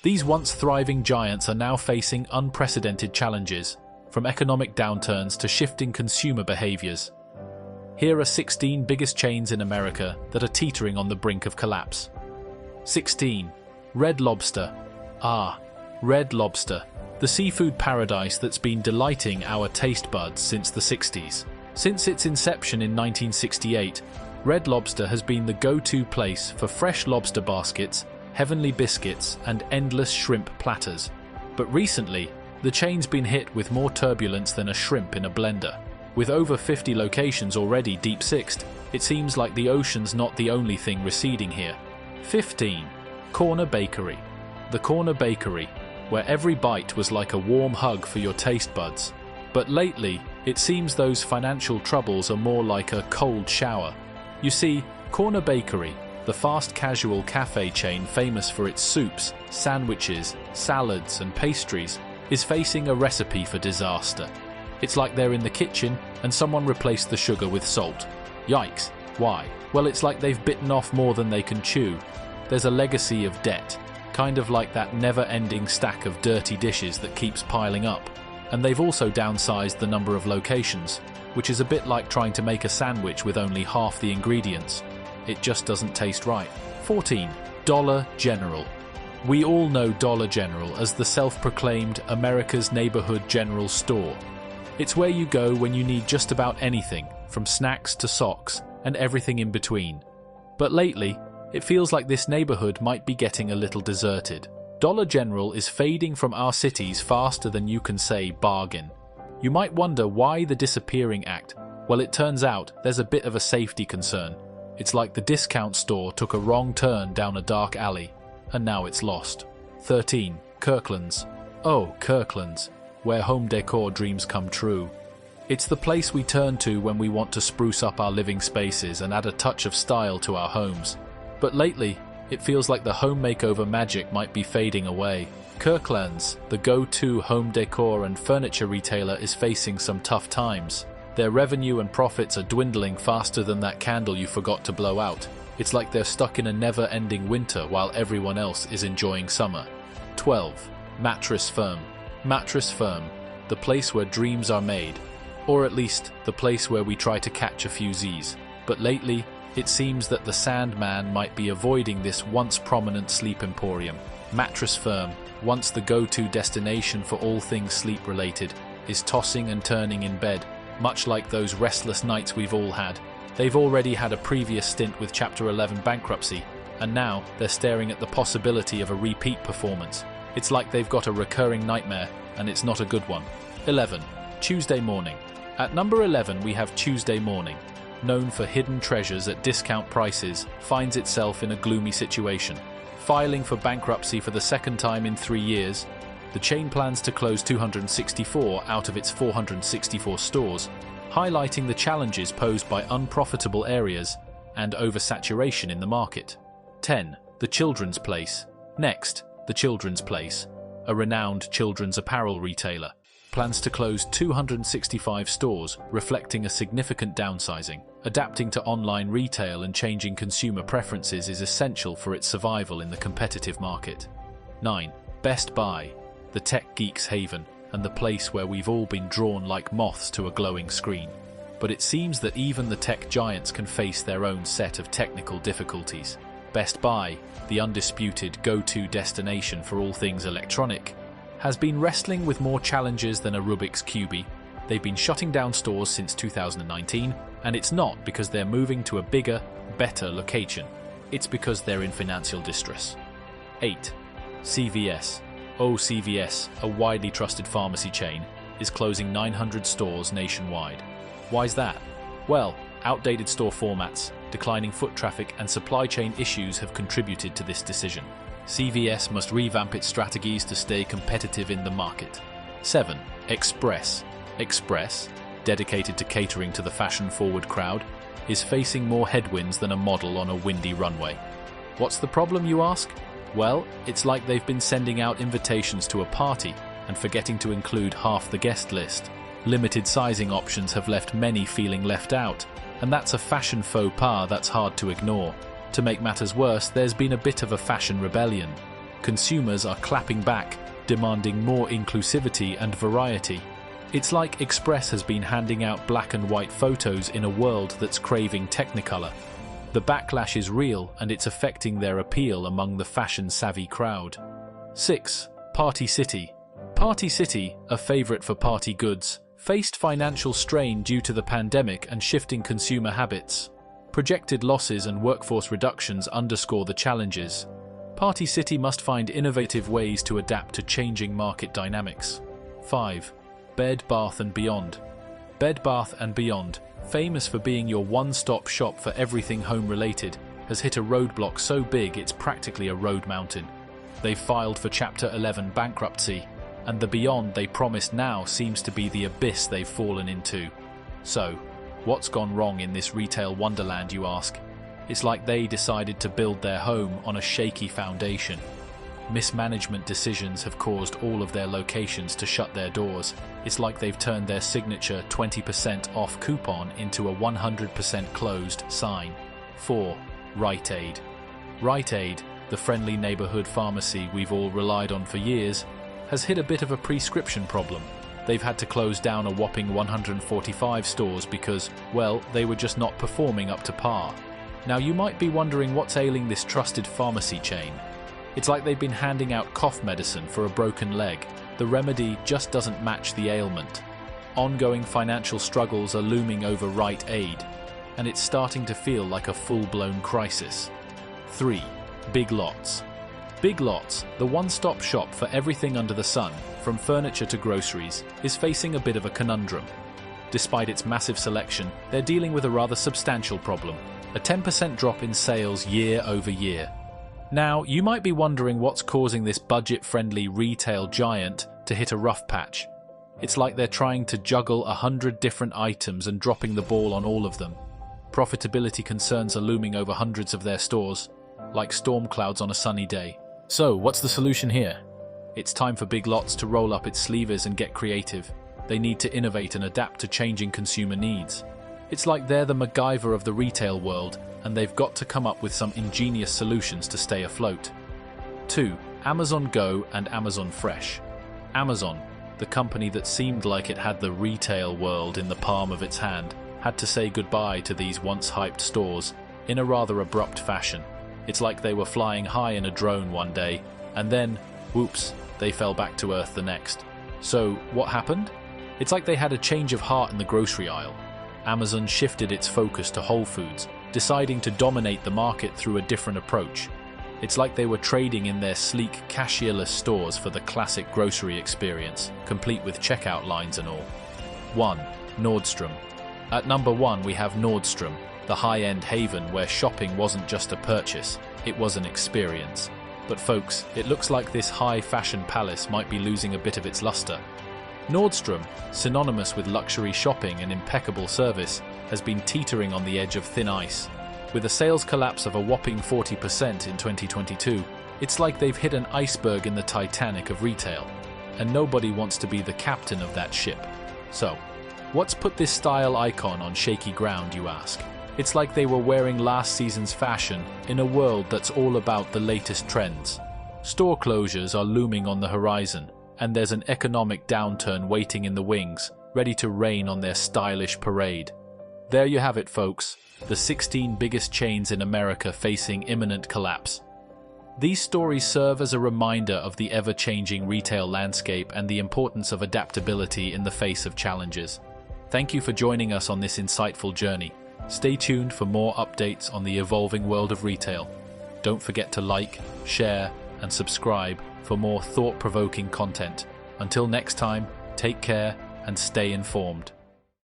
These once thriving giants are now facing unprecedented challenges, from economic downturns to shifting consumer behaviors. Here are 16 biggest chains in America that are teetering on the brink of collapse. 16. Red Lobster. Red Lobster, the seafood paradise that's been delighting our taste buds since the 60s. Since its inception in 1968, Red Lobster has been the go-to place for fresh lobster baskets, heavenly biscuits, and endless shrimp platters. But recently, the chain's been hit with more turbulence than a shrimp in a blender. With over 50 locations already deep-sixed, it seems like the ocean's not the only thing receding here. 15. Corner Bakery. The Corner Bakery, where every bite was like a warm hug for your taste buds. But lately, it seems those financial troubles are more like a cold shower. You see, Corner Bakery, the fast casual cafe chain famous for its soups, sandwiches, salads, and pastries, is facing a recipe for disaster. It's like they're in the kitchen and someone replaced the sugar with salt. Yikes. Why? Well, it's like they've bitten off more than they can chew. There's a legacy of debt, kind of like that never-ending stack of dirty dishes that keeps piling up. And they've also downsized the number of locations, which is a bit like trying to make a sandwich with only half the ingredients. It just doesn't taste right. 14. Dollar General. We all know Dollar General as the self-proclaimed America's neighborhood general store. It's where you go when you need just about anything, from snacks to socks, and everything in between. But lately, it feels like this neighborhood might be getting a little deserted. Dollar General is fading from our cities faster than you can say bargain. You might wonder why the disappearing act. Well, it turns out there's a bit of a safety concern. It's like the discount store took a wrong turn down a dark alley, and now it's lost. 13. Kirkland's. Oh, Kirkland's, where home decor dreams come true. It's the place we turn to when we want to spruce up our living spaces and add a touch of style to our homes. But lately, it feels like the home makeover magic might be fading away. Kirkland's, the go-to home decor and furniture retailer, is facing some tough times. Their revenue and profits are dwindling faster than that candle you forgot to blow out. It's like they're stuck in a never-ending winter while everyone else is enjoying summer. 12. Mattress Firm. Mattress Firm, the place where dreams are made. Or at least, the place where we try to catch a few Z's. But lately, it seems that the Sandman might be avoiding this once prominent sleep emporium. Mattress Firm, once the go-to destination for all things sleep-related, is tossing and turning in bed, much like those restless nights we've all had. They've already had a previous stint with Chapter 11 bankruptcy, and now they're staring at the possibility of a repeat performance. It's like they've got a recurring nightmare, and it's not a good one. 11. Tuesday Morning. At number 11 we have Tuesday Morning, known for hidden treasures at discount prices, finds itself in a gloomy situation. Filing for bankruptcy for the second time in 3 years, the chain plans to close 264 out of its 464 stores, highlighting the challenges posed by unprofitable areas and oversaturation in the market. 10. The Children's Place. Next, The Children's Place, a renowned children's apparel retailer, plans to close 265 stores, reflecting a significant downsizing. Adapting to online retail and changing consumer preferences is essential for its survival in the competitive market. 9. Best Buy, the tech geek's haven, and the place where we've all been drawn like moths to a glowing screen. But it seems that even the tech giants can face their own set of technical difficulties. Best Buy, the undisputed go-to destination for all things electronic, has been wrestling with more challenges than a Rubik's Cube. They've been shutting down stores since 2019, and it's not because they're moving to a bigger, better location. It's because they're in financial distress. 8. CVS. Oh, CVS, a widely trusted pharmacy chain, is closing 900 stores nationwide. Why's that? Well, outdated store formats, declining foot traffic, and supply chain issues have contributed to this decision. CVS must revamp its strategies to stay competitive in the market. 7. Express. Express, dedicated to catering to the fashion-forward crowd, is facing more headwinds than a model on a windy runway. What's the problem, you ask? Well, it's like they've been sending out invitations to a party and forgetting to include half the guest list. Limited sizing options have left many feeling left out, and that's a fashion faux pas that's hard to ignore. To make matters worse, there's been a bit of a fashion rebellion. Consumers are clapping back, demanding more inclusivity and variety. It's like Express has been handing out black and white photos in a world that's craving Technicolor. The backlash is real, and it's affecting their appeal among the fashion-savvy crowd. 6. Party City. Party City, a favorite for party goods, faced financial strain due to the pandemic and shifting consumer habits. Projected losses and workforce reductions underscore the challenges. Party City must find innovative ways to adapt to changing market dynamics. 5. Bed Bath & Beyond. Bed Bath & Beyond, famous for being your one-stop shop for everything home-related, has hit a roadblock so big it's practically a road mountain. They've filed for Chapter 11 bankruptcy, and the beyond they promised now seems to be the abyss they've fallen into. So, what's gone wrong in this retail wonderland, you ask? It's like they decided to build their home on a shaky foundation. Mismanagement decisions have caused all of their locations to shut their doors. It's like they've turned their signature 20% off coupon into a 100% closed sign. 4. Rite Aid. Rite Aid, the friendly neighborhood pharmacy we've all relied on for years, has hit a bit of a prescription problem. They've had to close down a whopping 145 stores because, well, they were just not performing up to par. Now you might be wondering what's ailing this trusted pharmacy chain. It's like they've been handing out cough medicine for a broken leg. The remedy just doesn't match the ailment. Ongoing financial struggles are looming over Rite Aid, and it's starting to feel like a full-blown crisis. 3. Big Lots. Big Lots, the one-stop shop for everything under the sun, from furniture to groceries, is facing a bit of a conundrum. Despite its massive selection, they're dealing with a rather substantial problem, a 10% drop in sales year over year. Now, you might be wondering what's causing this budget-friendly retail giant to hit a rough patch. It's like they're trying to juggle 100 different items and dropping the ball on all of them. Profitability concerns are looming over hundreds of their stores, like storm clouds on a sunny day. So, what's the solution here? It's time for Big Lots to roll up its sleeves and get creative. They need to innovate and adapt to changing consumer needs. It's like they're the MacGyver of the retail world, and they've got to come up with some ingenious solutions to stay afloat. 2. Amazon Go and Amazon Fresh. Amazon, the company that seemed like it had the retail world in the palm of its hand, had to say goodbye to these once hyped stores in a rather abrupt fashion. It's like they were flying high in a drone one day, and then, whoops, they fell back to earth the next. So, what happened? It's like they had a change of heart in the grocery aisle. Amazon shifted its focus to Whole Foods, deciding to dominate the market through a different approach. It's like they were trading in their sleek, cashierless stores for the classic grocery experience, complete with checkout lines and all. 1. Nordstrom. At number 1 we have Nordstrom, the high-end haven where shopping wasn't just a purchase, it was an experience. But folks, it looks like this high-fashion palace might be losing a bit of its luster. Nordstrom, synonymous with luxury shopping and impeccable service, has been teetering on the edge of thin ice. With a sales collapse of a whopping 40% in 2022, it's like they've hit an iceberg in the Titanic of retail, and nobody wants to be the captain of that ship. So, what's put this style icon on shaky ground, you ask? It's like they were wearing last season's fashion in a world that's all about the latest trends. Store closures are looming on the horizon, and there's an economic downturn waiting in the wings, ready to rain on their stylish parade. There you have it, folks, the 16 biggest chains in America facing imminent collapse. These stories serve as a reminder of the ever-changing retail landscape and the importance of adaptability in the face of challenges. Thank you for joining us on this insightful journey. Stay tuned for more updates on the evolving world of retail. Don't forget to like, share, and subscribe for more thought-provoking content. Until next time, take care and stay informed.